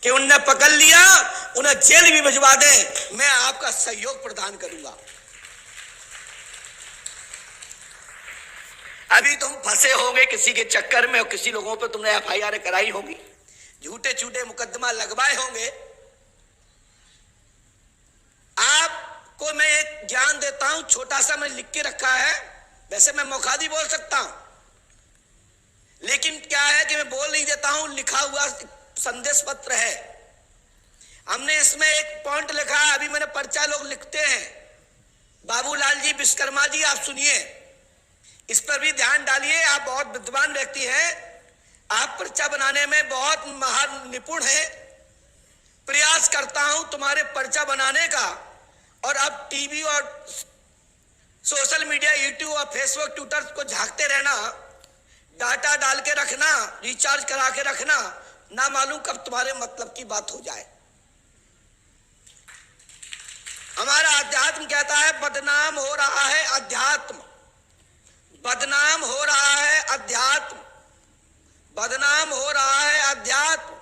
कि उनने पकड़ लिया, उन्हें जेल भी भिजवा दें, मैं आपका सहयोग प्रदान करूंगा। अभी तुम फंसे होंगे किसी के चक्कर में और किसी लोगों पे तुमने एफआईआर कराई होगी, झूठे झूठे मुकदमा लगवाए होंगे। आपको मैं एक ज्ञान देता हूं, छोटा सा मैं लिख के रखा है, वैसे मैं मुखादी बोल सकता हूं, लेकिन क्या है कि मैं बोल नहीं देता हूं, लिखा हुआ संदेश पत्र है। हमने इसमें एक पॉइंट लिखा है, अभी मैंने पर्चा लोग लिखते हैं, बाबूलाल जी विश्वकर्मा जी आप सुनिए, इस पर भी ध्यान डालिए। आप बहुत विद्वान व्यक्ति हैं, आप पर्चा बनाने में बहुत महान निपुण हैं। प्रयास करता हूं तुम्हारे पर्चा बनाने का, और अब टीवी और सोशल मीडिया, यूट्यूब और फेसबुक, ट्विटर को झांकते रहना, डाटा डाल के रखना, रिचार्ज करा के रखना, ना मालूम कब तुम्हारे मतलब की बात हो जाए। हमारा अध्यात्म कहता है बदनाम हो रहा है अध्यात्म, बदनाम हो रहा है अध्यात्म, बदनाम हो रहा है अध्यात्म।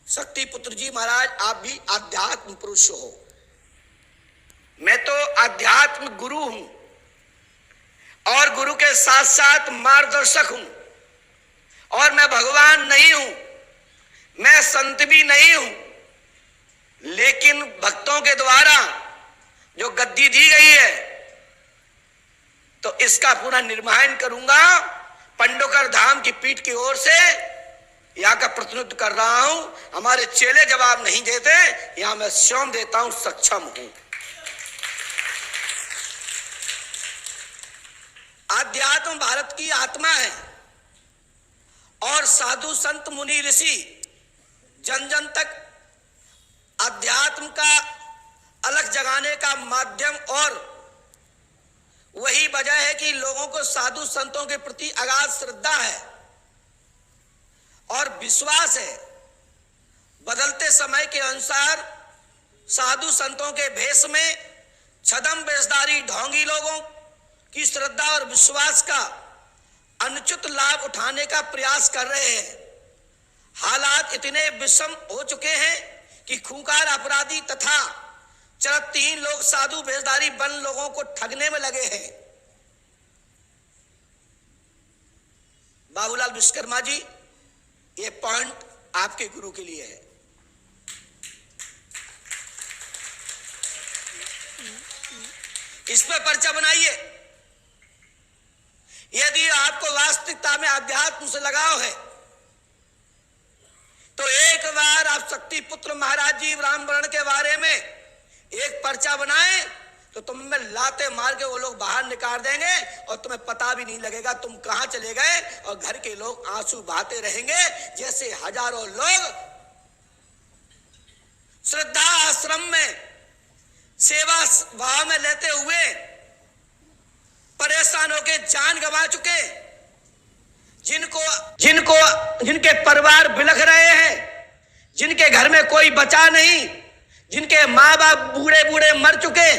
शक्ति पुत्र जी महाराज, आप भी अध्यात्म पुरुष हो, मैं तो अध्यात्म गुरु हूं, और गुरु के साथ साथ मार्गदर्शक हूं, और मैं भगवान नहीं हूं, मैं संत भी नहीं हूं, लेकिन भक्तों के द्वारा जो गद्दी दी गई है, तो इसका पूरा निर्वहन करूंगा। पंडोकर धाम की पीठ की ओर से यहां का प्रतिनिधित्व कर रहा हूं। हमारे चेले जवाब नहीं देते, यहां मैं स्वयं देता हूं, सक्षम हूं। अध्यात्म भारत की आत्मा है, और साधु संत मुनि ऋषि जन जन तक अध्यात्म का अलग जगाने का माध्यम, और वही वजह है कि लोगों को साधु संतों के प्रति अगाध श्रद्धा है और विश्वास है। बदलते समय के अनुसार साधु संतों के भेष में छदम वेशधारी ढोंगी लोगों की श्रद्धा और विश्वास का अनुचित लाभ उठाने का प्रयास कर रहे हैं। हालात इतने विषम हो चुके हैं कि खूंखार अपराधी तथा चरित्रहीन लोग साधु भेषधारी बन लोगों को ठगने में लगे हैं। बाबूलाल विश्वकर्मा जी, ये पॉइंट आपके गुरु के लिए है। इस पर पर्चा बनाइए। यदि आपको वास्तविकता में अध्यात्म से लगाव है, तो एक बार आप शक्ति पुत्र महाराज जी ब्राह्मण के बारे में एक पर्चा बनाए, तो तुम में लाते मार के वो लोग बाहर निकाल देंगे, और तुम्हें पता भी नहीं लगेगा तुम कहां चले गए, और घर के लोग आंसू बहाते रहेंगे, जैसे हजारों लोग श्रद्धा आश्रम में सेवा भाव में लेते हुए परेशान होकर जान गंवा चुके, जिनके परिवार बिलख रहे हैं, जिनके घर में कोई बचा नहीं, जिनके माँ बाप बूढ़े बूढ़े मर चुके,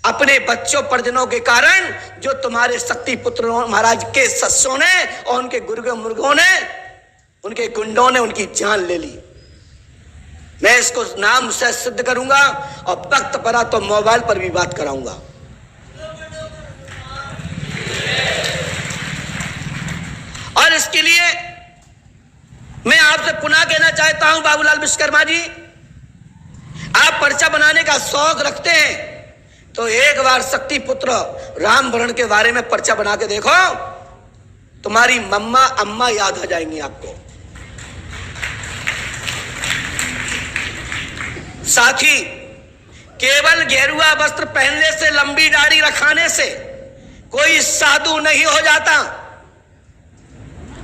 अपने बच्चों परिजनों के कारण जो तुम्हारे शक्ति पुत्र महाराज के सस्यों ने और उनके गुर्गों मुर्गों ने, उनके गुंडों ने उनकी जान ले ली। मैं इसको नाम से सिद्ध करूंगा, और वक्त पड़ा तो मोबाइल पर भी बात कराऊंगा। और इसके लिए मैं आपसे पुनः कहना चाहता हूं, बाबूलाल विश्वकर्मा जी, आप पर्चा बनाने का शौक रखते हैं, तो एक बार शक्ति पुत्र रामवरण के बारे में पर्चा बना के देखो, तुम्हारी मम्मा अम्मा याद आ जाएंगी आपको। साथी, केवल गेरुआ वस्त्र पहनने से, लंबी दाढ़ी रखाने से कोई साधु नहीं हो जाता,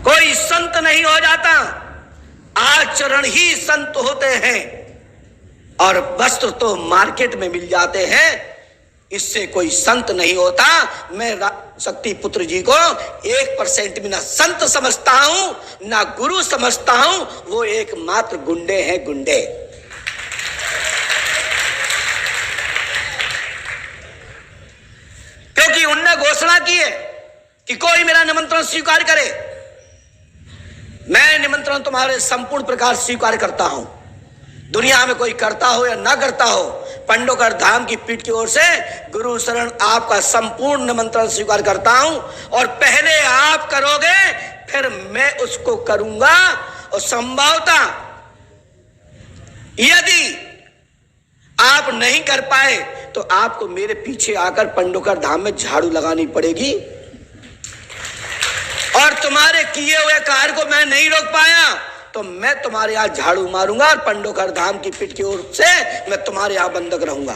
कोई संत नहीं हो जाता। आचरण ही संत होते हैं, और वस्त्र तो मार्केट में मिल जाते हैं, इससे कोई संत नहीं होता। मैं शक्ति पुत्र जी को 1% भी ना संत समझता हूं, ना गुरु समझता हूं, वो एकमात्र गुंडे हैं, गुंडे। क्योंकि उनने घोषणा की है कि कोई मेरा निमंत्रण स्वीकार करे, मैं निमंत्रण निमंत्रण तुम्हारे संपूर्ण प्रकार स्वीकार करता हूं। दुनिया में कोई करता हो या ना करता हो, पंडोकर धाम की पीठ की ओर से गुरु शरण आपका संपूर्ण निमंत्रण स्वीकार करता हूं। और पहले आप करोगे फिर मैं उसको करूंगा। और संभवतः यदि आप नहीं कर पाए तो आपको मेरे पीछे आकर पंडोकर धाम में झाड़ू लगानी पड़ेगी। और तुम्हारे किए हुए कार्य को मैं नहीं रोक पाया तो मैं तुम्हारे यहां झाड़ू मारूंगा और पंडोकर धाम की पीठ की ओर से मैं तुम्हारे यहां बंधक रहूंगा।